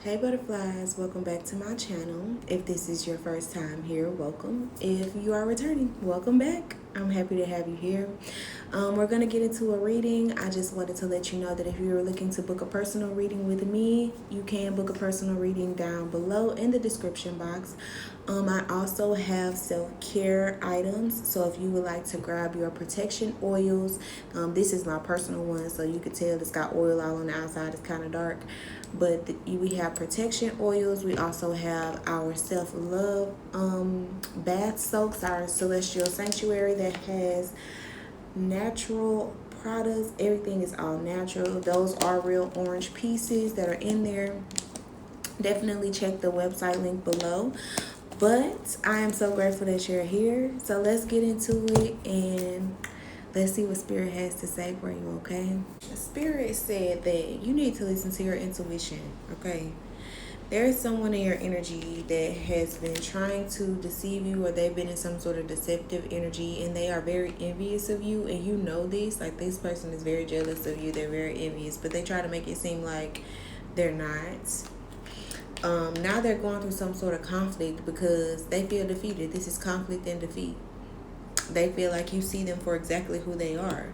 Hey butterflies, welcome back to my channel. If this is your first time here, welcome. If you are returning, welcome back. I'm happy to have you here. We're going to get into a reading. I just wanted to let you know that if you're looking to book a personal reading with me, you can book a personal reading down below in the description box. I also have self-care items, so if you would like to grab your protection oils, this is my personal one, so you can tell it's got oil all on the outside. It's kind of dark, but we have protection oils. We also have our self-love bath soaks, our celestial sanctuary that has natural products. Everything is all natural. Those are real orange pieces that are in there. Definitely check the website link below. But I am so grateful that you're here. So let's get into it and let's see what Spirit has to say for you, okay? Spirit said that you need to listen to your intuition, okay? There is someone in your energy that has been trying to deceive you, or they've been in some sort of deceptive energy, and they are very envious of you, and you know this. Like, this person is very jealous of you. They're very envious, but they try to make it seem like they're not. Now they're going through some sort of conflict because they feel defeated. This is conflict and defeat. They feel like you see them for exactly who they are.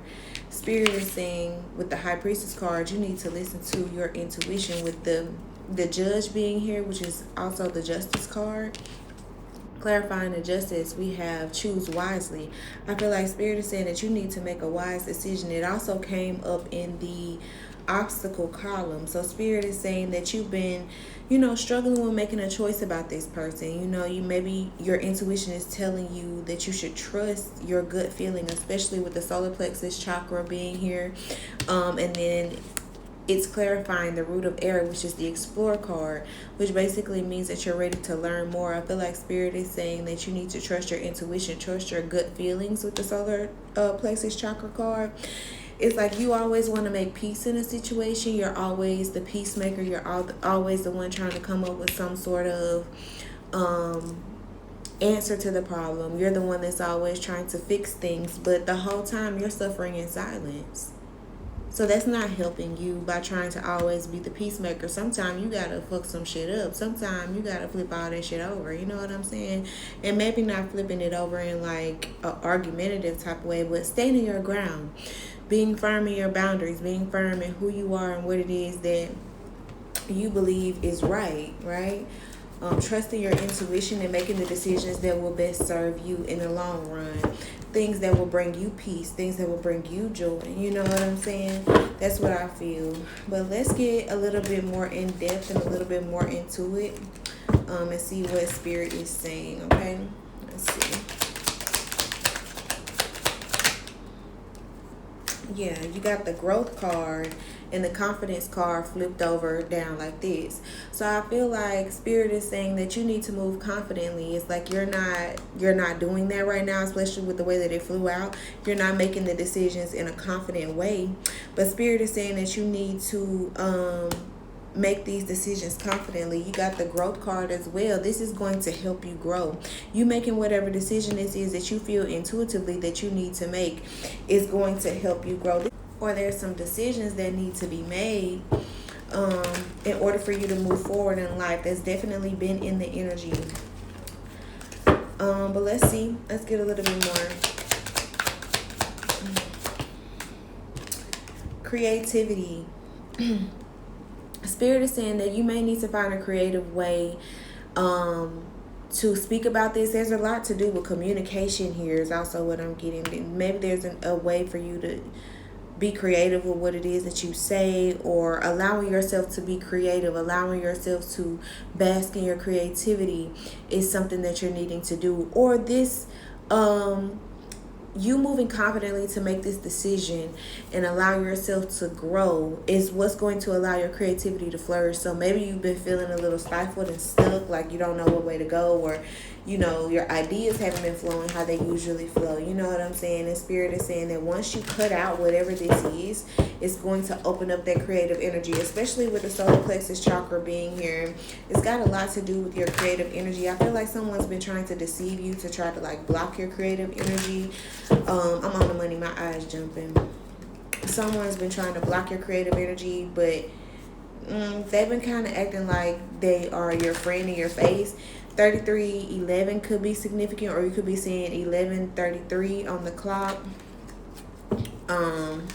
Spirit is saying with the High Priestess card, you need to listen to your intuition. With the Judge being here, which is also the Justice card, clarifying the justice, we have choose wisely. I feel like Spirit is saying that you need to make a wise decision. It also came up in the obstacle column. So Spirit is saying that you've been, struggling with making a choice about this person. Maybe your intuition is telling you that you should trust your gut feeling, especially with the solar plexus chakra being here. And then it's clarifying the root of error, which is the Explore card, which basically means that you're ready to learn more. I feel like Spirit is saying that you need to trust your intuition, trust your gut feelings with the solar plexus chakra card. It's like you always want to make peace in a situation. You're always the peacemaker. You're always the one trying to come up with some sort of answer to the problem. You're the one that's always trying to fix things, but the whole time you're suffering in silence. So that's not helping you by trying to always be the peacemaker. Sometimes you gotta fuck some shit up. Sometimes you gotta flip all that shit over. You know what I'm saying? And maybe not flipping it over in like an argumentative type of way, but standing your ground. Being firm in your boundaries. Being firm in who you are and what it is that you believe is right? Trusting your intuition and making the decisions that will best serve you in the long run. Things that will bring you peace, things that will bring you joy. You know what I'm saying? That's what I feel. But let's get a little bit more in depth and a little bit more into it, and see what Spirit is saying, okay? Let's see. Yeah, you got the Growth card and the Confidence card flipped over down like this. So I feel like Spirit is saying that you need to move confidently. It's like you're not doing that right now, especially with the way that it flew out. You're not making the decisions in a confident way. But Spirit is saying that you need to make these decisions confidently. You got the Growth card as well. This is going to help you grow. You making whatever decision this is that you feel intuitively that you need to make is going to help you grow. Or there's some decisions that need to be made in order for you to move forward in life. That's definitely been in the energy. But let's see. Let's get a little bit more. Creativity. Spirit is saying that you may need to find a creative way to speak about this. There's a lot to do with communication here is also what I'm getting. Maybe there's a way for you to be creative with what it is that you say, or allowing yourself to be creative, allowing yourself to bask in your creativity is something that you're needing to do. Or this you moving confidently to make this decision and allow yourself to grow is what's going to allow your creativity to flourish. So maybe you've been feeling a little stifled and stuck, like you don't know what way to go, or your ideas haven't been flowing how they usually flow. You know what I'm saying? And Spirit is saying that once you cut out whatever this is, it's going to open up that creative energy, especially with the solar plexus chakra being here. It's got a lot to do with your creative energy. I feel like someone's been trying to deceive you, to try to like block your creative energy. I'm on the money, my eyes jumping. Someone's been trying to block your creative energy, but They've been kind of acting like they are your friend in your face. 3311 could be significant, or you could be seeing 11:33 on the clock. um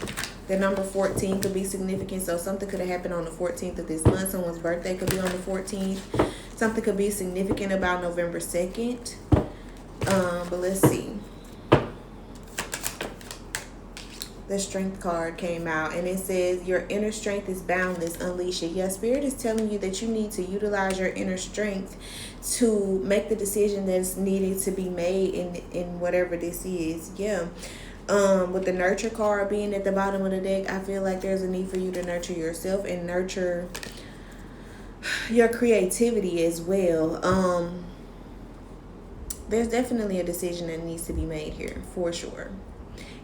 the number 14 could be significant, so something could have happened on the 14th of this month. Someone's birthday could be on the 14th. Something could be significant about November 2nd. But let's see. The strength card came out, and it says your inner strength is boundless. Unleash it. Yeah, spirit is telling you that you need to utilize your inner strength to make the decision that's needed to be made in whatever this is. Yeah. With the nurture card being at the bottom of the deck, I feel like there's a need for you to nurture yourself and nurture your creativity as well. There's definitely a decision that needs to be made here for sure.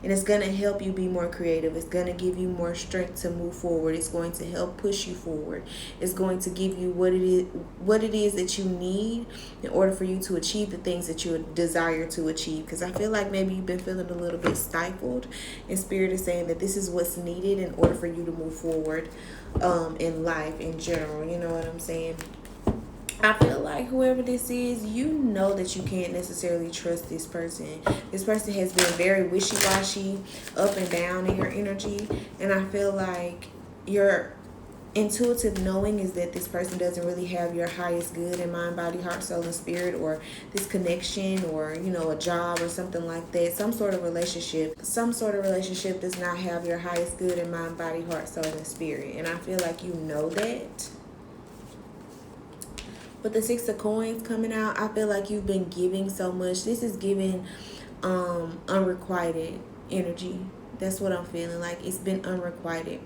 And it's going to help you be more creative. It's going to give you more strength to move forward. It's going to help push you forward. It's going to give you what it is that you need in order for you to achieve the things that you desire to achieve. Because I feel like maybe you've been feeling a little bit stifled, and spirit is saying that this is what's needed in order for you to move forward in life in general. You know what I'm saying? I feel like whoever this is, you know that you can't necessarily trust this person. This person has been very wishy-washy, up and down in your energy. And I feel like your intuitive knowing is that this person doesn't really have your highest good in mind, body, heart, soul, and spirit, or this connection, or, you know, a job or something like that. Some sort of relationship does not have your highest good in mind, body, heart, soul, and spirit. And I feel like you know that. With the Six of Coins coming out, I feel like you've been giving so much. This is giving unrequited energy. That's what I'm feeling like. It's been unrequited.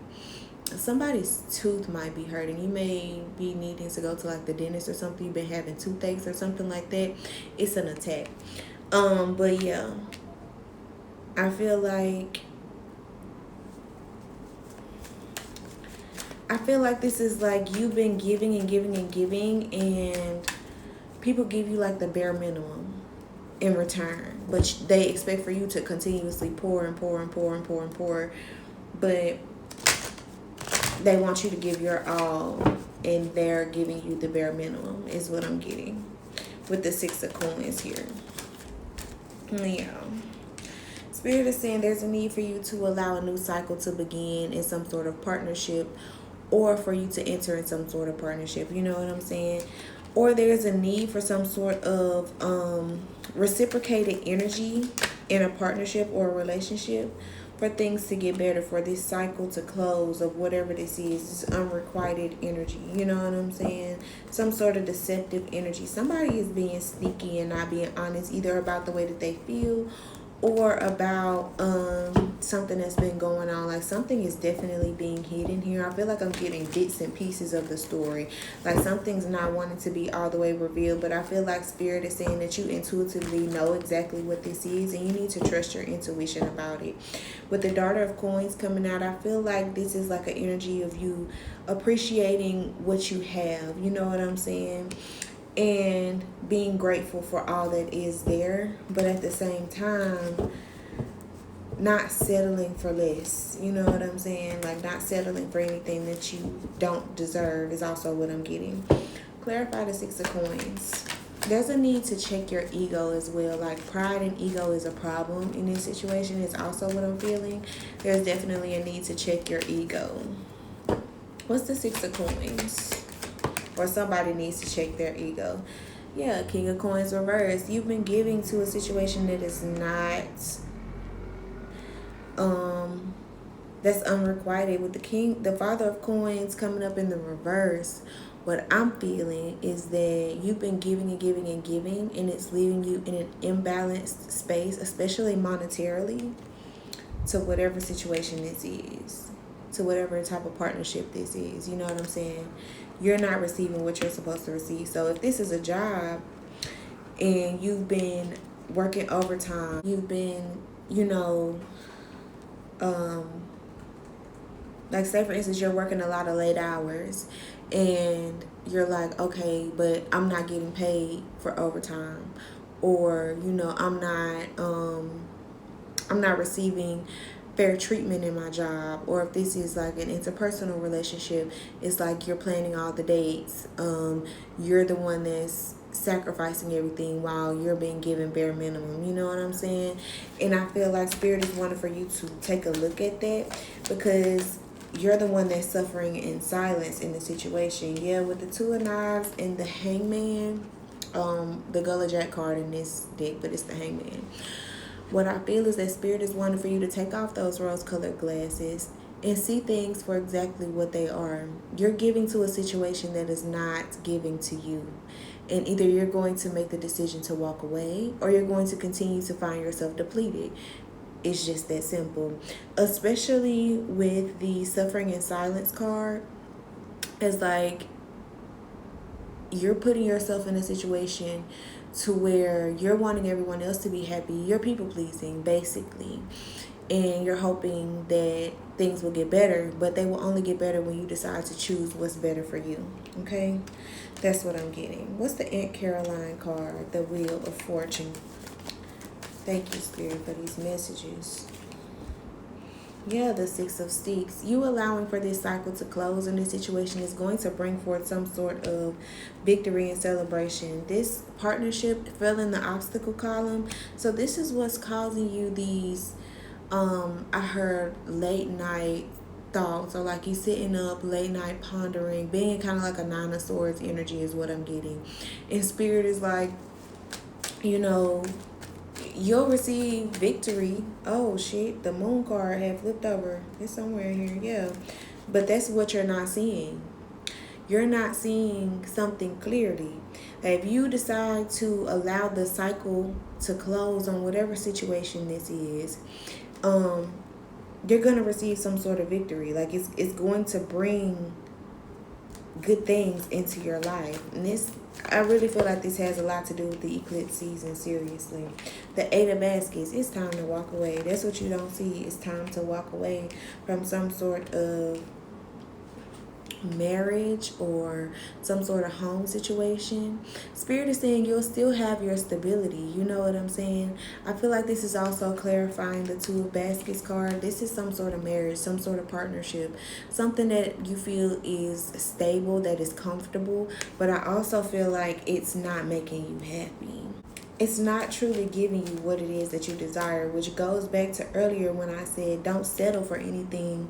Somebody's tooth might be hurting. You may be needing to go to like the dentist or something. You've been having toothaches or something like that. It's an attack. But yeah, I feel like this is like you've been giving and giving and giving, and people give you like the bare minimum in return, but they expect for you to continuously pour and pour and pour and pour and pour, but they want you to give your all, and they're giving you the bare minimum is what I'm getting with the Six of Coins here. Yeah. Spirit is saying there's a need for you to allow a new cycle to begin in some sort of partnership, or for you to enter in some sort of partnership. You know what I'm saying? Or there's a need for some sort of reciprocated energy in a partnership or a relationship for things to get better, for this cycle to close of whatever this is, this unrequited energy. You know what I'm saying? Some sort of deceptive energy. Somebody is being sneaky and not being honest, either about the way that they feel or about something that's been going on. Like something is definitely being hidden here. I feel like I'm getting bits and pieces of the story. Like something's not wanting to be all the way revealed, but I feel like spirit is saying that you intuitively know exactly what this is, and you need to trust your intuition about it. With the Daughter of Coins coming out, I feel like this is like an energy of you appreciating what you have. You know what I'm saying? And being grateful for all that is there, but at the same time not settling for less. You know what I'm saying? Like not settling for anything that you don't deserve is also what I'm getting. Clarify the Six of Coins. There's a need to check your ego as well. Like pride and ego is a problem in this situation. It's also what I'm feeling. There's definitely a need to check your ego. What's the Six of Coins? Or somebody needs to check their ego. Yeah, King of Coins reversed. You've been giving to a situation that is not that's unrequited. With the Father of Coins coming up in the reverse, what I'm feeling is that you've been giving and giving and giving, and it's leaving you in an imbalanced space, especially monetarily, to whatever situation this is, to whatever type of partnership this is. You know what I'm saying? You're not receiving what you're supposed to receive. So if this is a job and you've been working overtime, you've been, like say for instance, you're working a lot of late hours and you're like, okay, but I'm not getting paid for overtime, or I'm not receiving fair treatment in my job, or if this is like an interpersonal relationship, it's like you're planning all the dates. You're the one that's sacrificing everything while you're being given bare minimum. You know what I'm saying? And I feel like Spirit is wanting for you to take a look at that, because you're the one that's suffering in silence in the situation. Yeah, with the Two of Knives and the Hangman, the Gullah Jack card in this deck, but it's the Hangman. What I feel is that Spirit is wanting for you to take off those rose-colored glasses and see things for exactly what they are. You're giving to a situation that is not giving to you. And either you're going to make the decision to walk away, or you're going to continue to find yourself depleted. It's just that simple. Especially with the Suffering in Silence card. It's like you're putting yourself in a situation to where you're wanting everyone else to be happy. You're people pleasing, basically. And you're hoping that things will get better, but they will only get better when you decide to choose what's better for you. Okay? That's what I'm getting. What's the Aunt Caroline card? The Wheel of Fortune. Thank you, Spirit, for these messages. Yeah, the Six of Sticks. You allowing for this cycle to close in this situation is going to bring forth some sort of victory and celebration. This partnership fell in the obstacle column. So this is what's causing you these, I heard late night thoughts, or like you sitting up late night pondering, being kind of like a Nine of Swords energy is what I'm getting. And Spirit is like, you know, you'll receive victory. Oh shit, the Moon card had flipped over. It's somewhere in here, yeah. But that's what you're not seeing. You're not seeing something clearly. If you decide to allow the cycle to close on whatever situation this is, you're gonna receive some sort of victory. Like it's going to bring good things into your life. And this, I really feel like this has a lot to do with the eclipse season, seriously. The Eight of Baskets, it's time to walk away. That's what you don't see. It's time to walk away from some sort of marriage or some sort of home situation. Spirit is saying you'll still have your stability. You know what I'm saying? I feel like this is also clarifying the Two of Baskets card. This is some sort of marriage, some sort of partnership, something that you feel is stable, that is comfortable, but I also feel like it's not making you happy. It's not truly giving you what it is that you desire, which goes back to earlier when I said don't settle for anything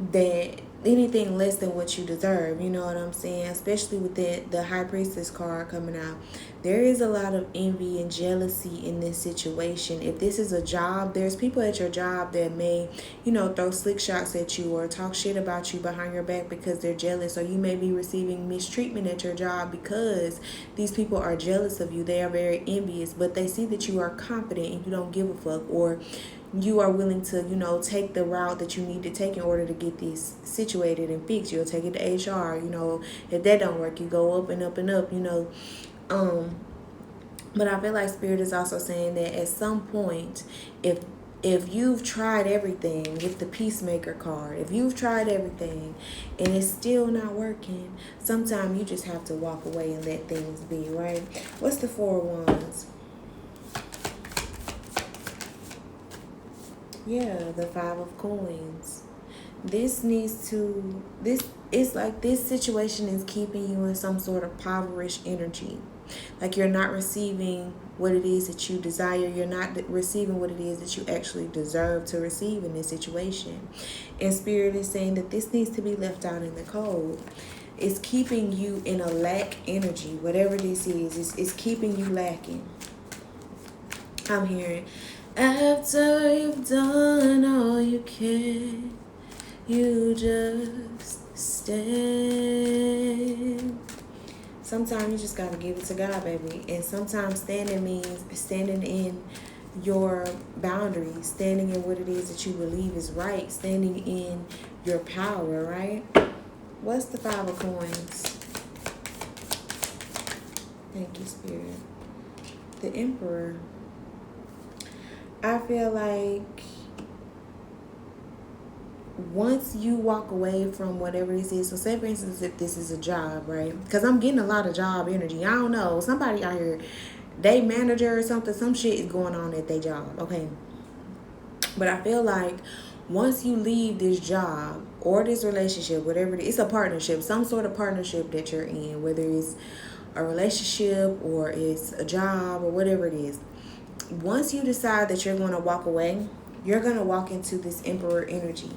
less than what you deserve. You know what I'm saying? Especially with the High Priestess card coming out. There is a lot of envy and jealousy in this situation. If this is a job, there's people at your job that may, throw slick shots at you or talk shit about you behind your back because they're jealous, or you may be receiving mistreatment at your job because these people are jealous of you. They are very envious, but they see that you are confident and you don't give a fuck, or you are willing to, take the route that you need to take in order to get this situated and fixed. You'll take it to HR, if that don't work, you go up and up and up, But I feel like Spirit is also saying that at some point, if you've tried everything with the Peacemaker card, if you've tried everything and it's still not working, sometimes you just have to walk away and let things be, right? What's the Four of Wands? Yeah, the Five of Coins. It's like this situation is keeping you in some sort of impoverished energy. Like you're not receiving what it is that you desire. You're not receiving what it is that you actually deserve to receive in this situation. And Spirit is saying that this needs to be left out in the cold. It's keeping you in a lack energy. Whatever this is, it's keeping you lacking. I'm hearing, after you've done all you can, you just stand. Sometimes you just gotta give it to God, baby. And sometimes standing means standing in your boundaries, standing in what it is that you believe is right, standing in your power, right? What's the Five of Coins? Thank you, Spirit. The Emperor. I feel like once you walk away from whatever this is, so say for instance if this is a job, right? Because I'm getting a lot of job energy. I don't know. Somebody out here, they manager or something, some shit is going on at their job, okay? But I feel like once you leave this job or this relationship, whatever it is, it's a partnership, some sort of partnership that you're in, whether it's a relationship or it's a job or whatever it is. Once you decide that you're going to walk away, you're going to walk into this emperor energy.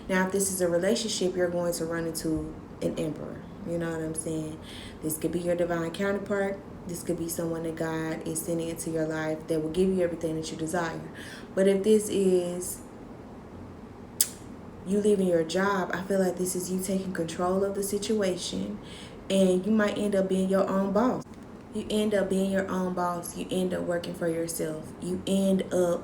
Now, if this is a relationship, you're going to run into an emperor. You know what I'm saying? This could be your divine counterpart. This could be someone that God is sending into your life that will give you everything that you desire. But if this is you leaving your job, I feel like this is you taking control of the situation, and you might end up being your own boss. You end up being your own boss. You end up working for yourself. You end up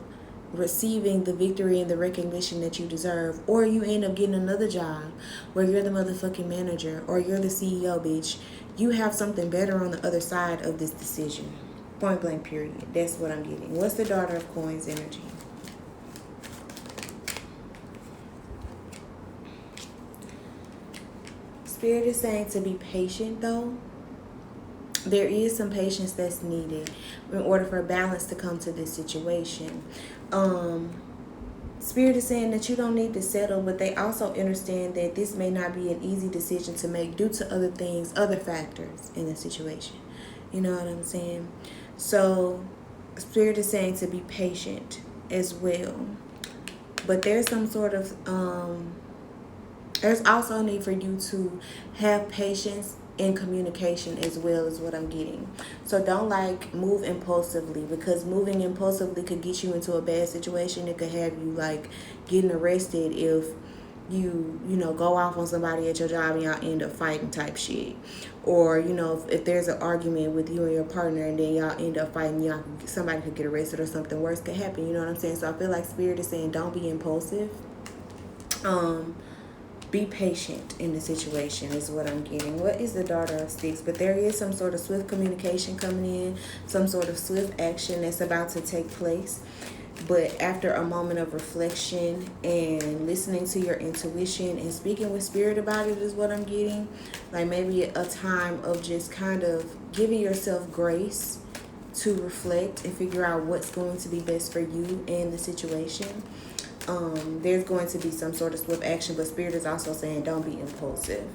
receiving the victory and the recognition that you deserve. Or you end up getting another job where you're the motherfucking manager or you're the CEO, bitch. You have something better on the other side of this decision. Point blank, period. That's what I'm getting. What's the Daughter of Coins energy? Spirit is saying to be patient, though. There is some patience that's needed in order for balance to come to this situation. Spirit is saying that you don't need to settle, but they also understand that this may not be an easy decision to make due to other things, other factors in the situation. You know what I'm saying? So Spirit is saying to be patient as well. But there's some sort of there's also a need for you to have patience in communication as well, is what I'm getting. So don't move impulsively, because moving impulsively could get you into a bad situation. It could have you getting arrested if you go off on somebody at your job and y'all end up fighting type shit. Or if there's an argument with you and your partner and then y'all end up fighting, somebody could get arrested or something worse could happen. You know what I'm saying? So I feel like Spirit is saying don't be impulsive. Be patient in the situation is what I'm getting. What is the Daughter of Sticks? But there is some sort of swift communication coming in, some sort of swift action that's about to take place. But after a moment of reflection and listening to your intuition and speaking with Spirit about it is what I'm getting. Like maybe a time of just kind of giving yourself grace to reflect and figure out what's going to be best for you in the situation. There's going to be some sort of swift action, but Spirit is also saying don't be impulsive,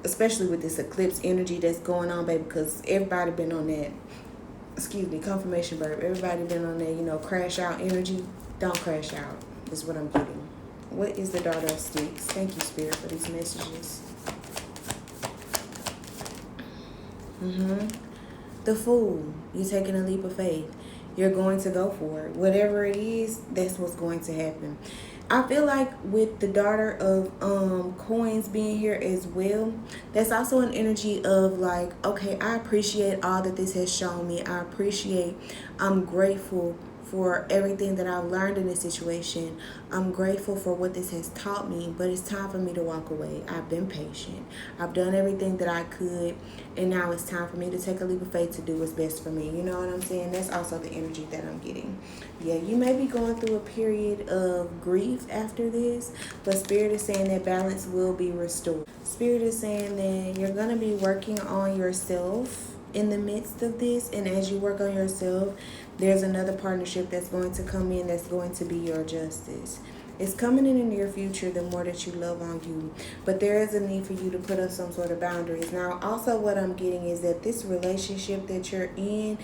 especially with this eclipse energy that's going on, baby, because everybody been on that, confirmation verb, everybody been on that, crash out energy. Don't crash out is what I'm getting. What is the Daughter of Sticks? Thank you, Spirit, for these messages. The Fool. You're taking a leap of faith. You're going to go for it. Whatever it is, that's what's going to happen. I feel like with the Daughter of Coins being here as well, that's also an energy of okay, I appreciate all that this has shown me. I'm grateful for everything that I've learned in this situation. I'm grateful for what this has taught me, but it's time for me to walk away. I've been patient. I've done everything that I could, and now it's time for me to take a leap of faith to do what's best for me. You know what I'm saying? That's also the energy that I'm getting. Yeah, you may be going through a period of grief after this, but Spirit is saying that balance will be restored. Spirit is saying that you're going to be working on yourself in the midst of this, and as you work on yourself, there's another partnership that's going to come in that's going to be your justice. It's coming in the near future the more that you love on you. But there is a need for you to put up some sort of boundaries. Now, also what I'm getting is that this relationship that you're in,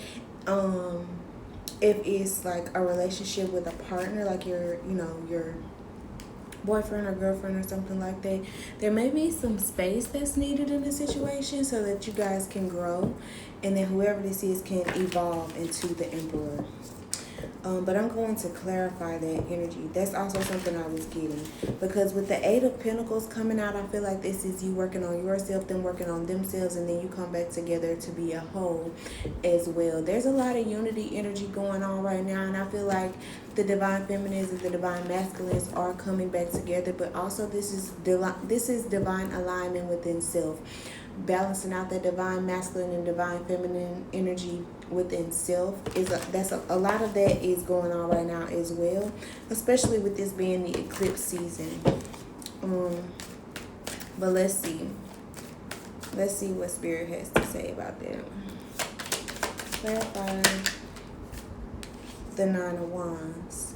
if it's a relationship with a partner, your boyfriend or girlfriend or something like that, there may be some space that's needed in the situation so that you guys can grow, and then whoever this is can evolve into the Emperor. But I'm going to clarify that energy. That's also something I was getting, because with the Eight of Pentacles coming out, I feel like this is you working on yourself, them working on themselves, and then you come back together to be a whole as well. There's a lot of unity energy going on right now, and I feel like the Divine Feminines and the Divine Masculines are coming back together, but also this is divine alignment within self, balancing out that Divine Masculine and Divine Feminine energy within self. A lot of that is going on right now as well, especially with this being the eclipse season. But let's see what Spirit has to say about that. Clarify the Nine of Wands.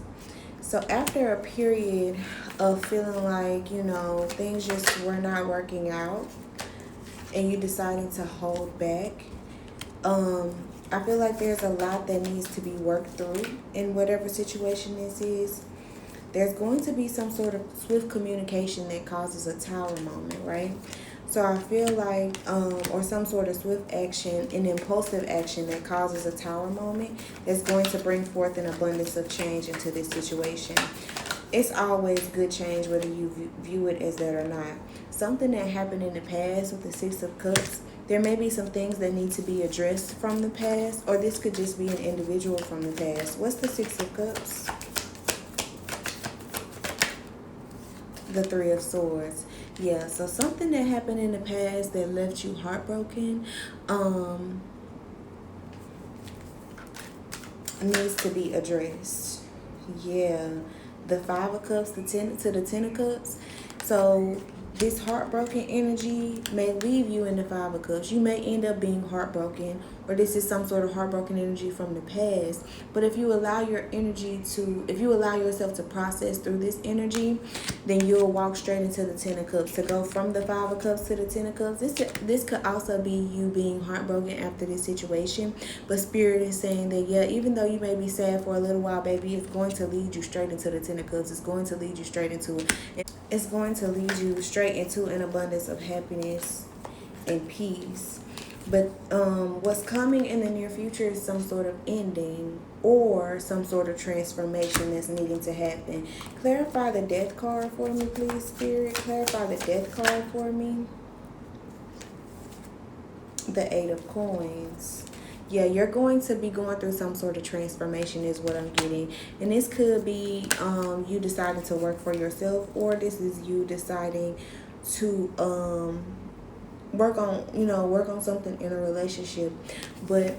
So after a period of feeling like, things just were not working out and you deciding to hold back, I feel like there's a lot that needs to be worked through in whatever situation this is. There's going to be some sort of swift communication that causes a tower moment, right? So I feel like, or some sort of swift action, an impulsive action that causes a tower moment is going to bring forth an abundance of change into this situation. It's always good change, whether you view it as that or not. Something that happened in the past with the Six of Cups, there may be some things that need to be addressed from the past, or this could just be an individual from the past. What's the Six of Cups? The Three of Swords. Yeah, so something that happened in the past that left you heartbroken needs to be addressed. Yeah, the Five of Cups, the Ten of Cups. So this heartbroken energy may leave you in the Five of Cups. You may end up being heartbroken, or this is some sort of heartbroken energy from the past. But if you allow if you allow yourself to process through this energy, then you'll walk straight into the Ten of Cups. To go from the Five of Cups to the Ten of Cups, this could also be you being heartbroken after this situation. But Spirit is saying that, yeah, even though you may be sad for a little while, baby, it's going to lead you straight into the Ten of Cups. It's going to lead you straight into an abundance of happiness and peace. But what's coming in the near future is some sort of ending or some sort of transformation that's needing to happen. Clarify the Death card for me, please, Spirit. Clarify the Death card for me. The Eight of Coins. Yeah, you're going to be going through some sort of transformation is what I'm getting. And this could be you deciding to work for yourself, or this is you deciding to work on something in a relationship. But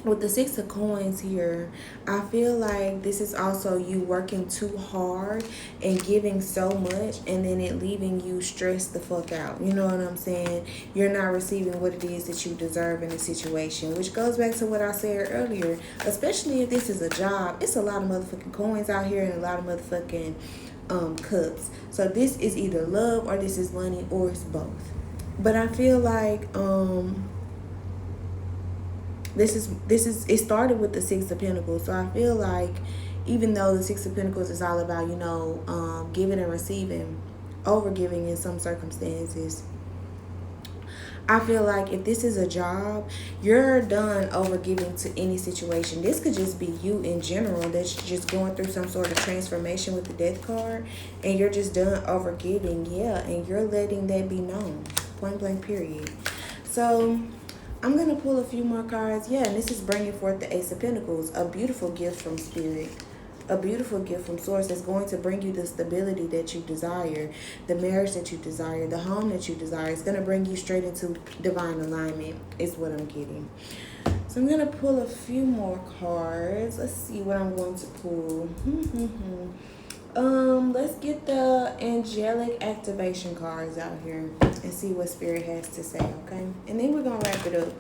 with the Six of Coins here, I feel like this is also you working too hard and giving so much, and then it leaving you stressed the fuck out. You know what I'm saying? You're not receiving what it is that you deserve in a situation, which goes back to what I said earlier. Especially if this is a job, it's a lot of motherfucking coins out here and a lot of motherfucking cups. So this is either love, or this is money, or it's both. But I feel like it started with the Six of Pentacles. So I feel like even though the Six of Pentacles is all about, giving and receiving, over giving in some circumstances, I feel like if this is a job, you're done over giving to any situation. This could just be you in general that's just going through some sort of transformation with the Death card, and you're just done over giving. Yeah, and you're letting that be known. Point blank, period. So I'm going to pull a few more cards. Yeah, and this is bringing forth the Ace of Pentacles, a beautiful gift from Spirit, a beautiful gift from Source that's going to bring you the stability that you desire, the marriage that you desire, the home that you desire. It's going to bring you straight into divine alignment is what I'm getting. So I'm going to pull a few more cards. Let's see what I'm going to pull. Let's get the angelic activation cards out here and see what Spirit has to say, okay? And then we're gonna wrap it up.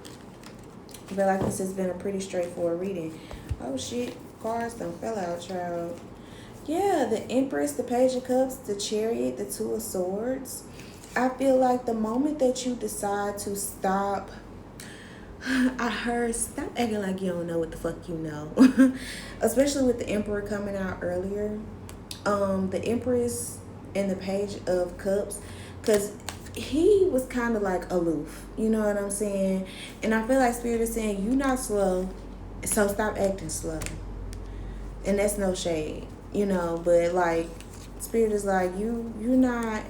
I feel like this has been a pretty straightforward reading. Oh shit, cards done fell out, child. Yeah, the Empress, the Page of Cups, the Chariot, the Two of Swords. I feel like the moment that you decide to stop, stop acting like you don't know what the fuck you know. Especially with the Emperor coming out earlier. The Empress and the Page of Cups, because he was kind of like aloof, you know what I'm saying? And I feel like Spirit is saying you not slow, so stop acting slow. And that's no shade, but like Spirit is like you're not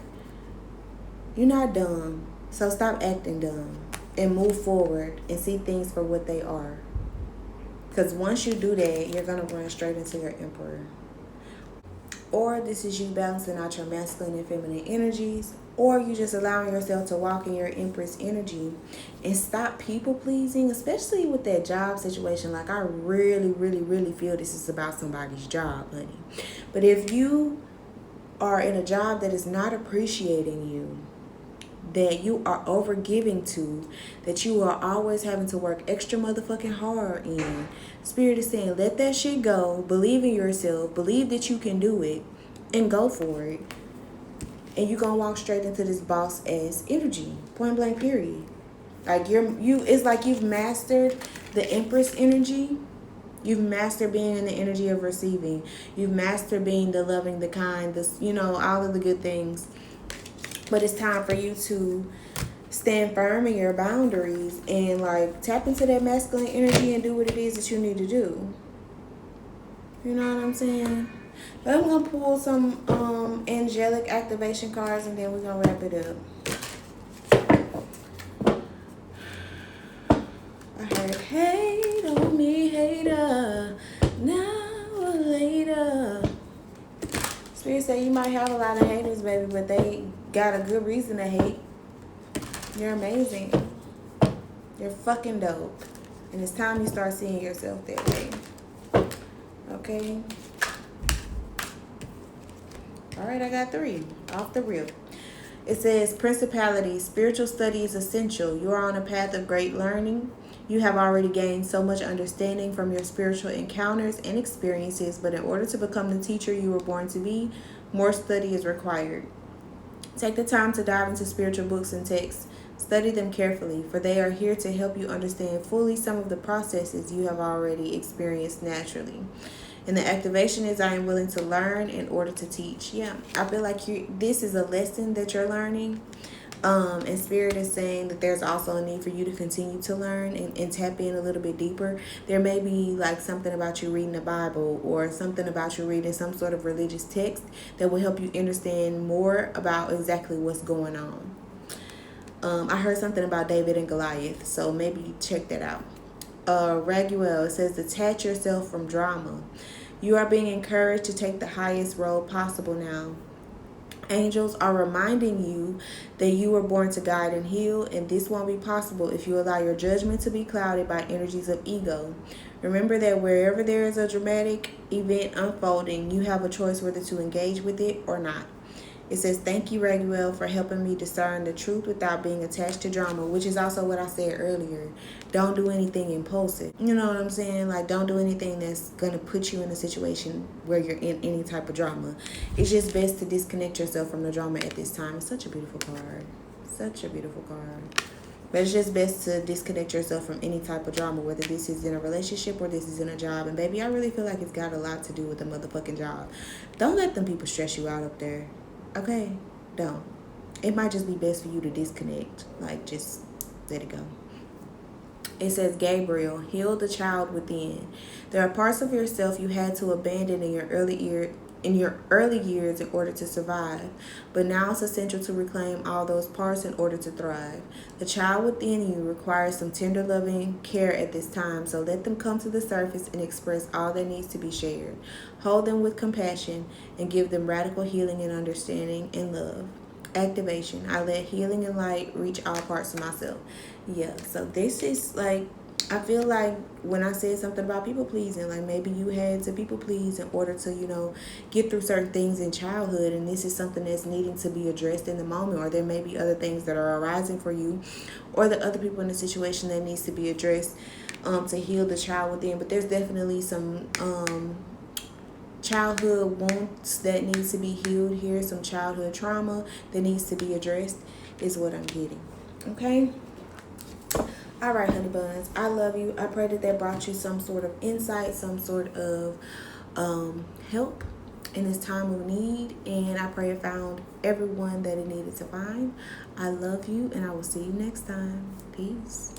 dumb, so stop acting dumb and move forward and see things for what they are. Because once you do that, you're gonna run straight into your Emperor. Or this is you balancing out your masculine and feminine energies, or you just allowing yourself to walk in your Empress energy and stop people pleasing, especially with that job situation. Like, I really, really, really feel this is about somebody's job, honey. But if you are in a job that is not appreciating you, that you are over giving to, that you are always having to work extra motherfucking hard in. Spirit is saying, let that shit go. Believe in yourself. Believe that you can do it. And go for it. And you're going to walk straight into this boss ass energy. Point blank period. Like it's like you've mastered the Empress energy. You've mastered being in the energy of receiving. You've mastered being the loving, the kind, all of the good things. But it's time for you to stand firm in your boundaries and like tap into that masculine energy and do what it is that you need to do. You know what I'm saying? But I'm gonna pull some angelic activation cards and then we're gonna wrap it up. I heard hate on me, hater, now or later. Spirit say you might have a lot of haters, baby, but they got a good reason to hate. You're amazing. You're fucking dope. And it's time you start seeing yourself that way. Okay? Alright, I got 3. Off the rip. It says, principality, spiritual study is essential. You are on a path of great learning. You have already gained so much understanding from your spiritual encounters and experiences, but in order to become the teacher you were born to be, more study is required. Take the time to dive into spiritual books and texts. Study them carefully, for they are here to help you understand fully some of the processes you have already experienced naturally. And the activation is, I am willing to learn in order to teach. Yeah, I feel like this is a lesson that you're learning. And Spirit is saying that there's also a need for you to continue to learn and tap in a little bit deeper. There may be like something about you reading the Bible or something about you reading some sort of religious text that will help you understand more about exactly what's going on. I heard something about David and Goliath, so maybe check that out. Raguel, it says, detach yourself from drama. You are being encouraged to take the highest road possible now. Angels are reminding you that you were born to guide and heal, and this won't be possible if you allow your judgment to be clouded by energies of ego. Remember that wherever there is a dramatic event unfolding, you have a choice whether to engage with it or not. It says, thank you, Raguel, for helping me discern the truth without being attached to drama, which is also what I said earlier. Don't do anything impulsive. You know what I'm saying? Like, don't do anything that's going to put you in a situation where you're in any type of drama. It's just best to disconnect yourself from the drama at this time. It's such a beautiful card. Such a beautiful card. But it's just best to disconnect yourself from any type of drama, whether this is in a relationship or this is in a job. And baby, I really feel like it's got a lot to do with the motherfucking job. Don't let them people stress you out up there. Okay? Don't. It might just be best for you to disconnect. Like, just let it go. It says, Gabriel, heal the child within. There are parts of yourself you had to abandon in your early years in order to survive, but now it's essential to reclaim all those parts in order to thrive. The child within you requires some tender, loving care at this time, so let them come to the surface and express all that needs to be shared. Hold them with compassion and give them radical healing and understanding and love. Activation. I let healing and light reach all parts of myself. Yeah, so this is like, I feel like when I said something about people pleasing, like maybe you had to people please in order to, get through certain things in childhood, and this is something that's needing to be addressed in the moment, or there may be other things that are arising for you, or the other people in the situation that needs to be addressed to heal the child within. But there's definitely some childhood wounds that needs to be healed here, some childhood trauma that needs to be addressed is what I'm getting. Okay? All right, honey buns, I love you. I pray that brought you some sort of insight, some sort of help in this time of need, and I pray it found everyone that it needed to find. I love you, and I will see you next time. Peace.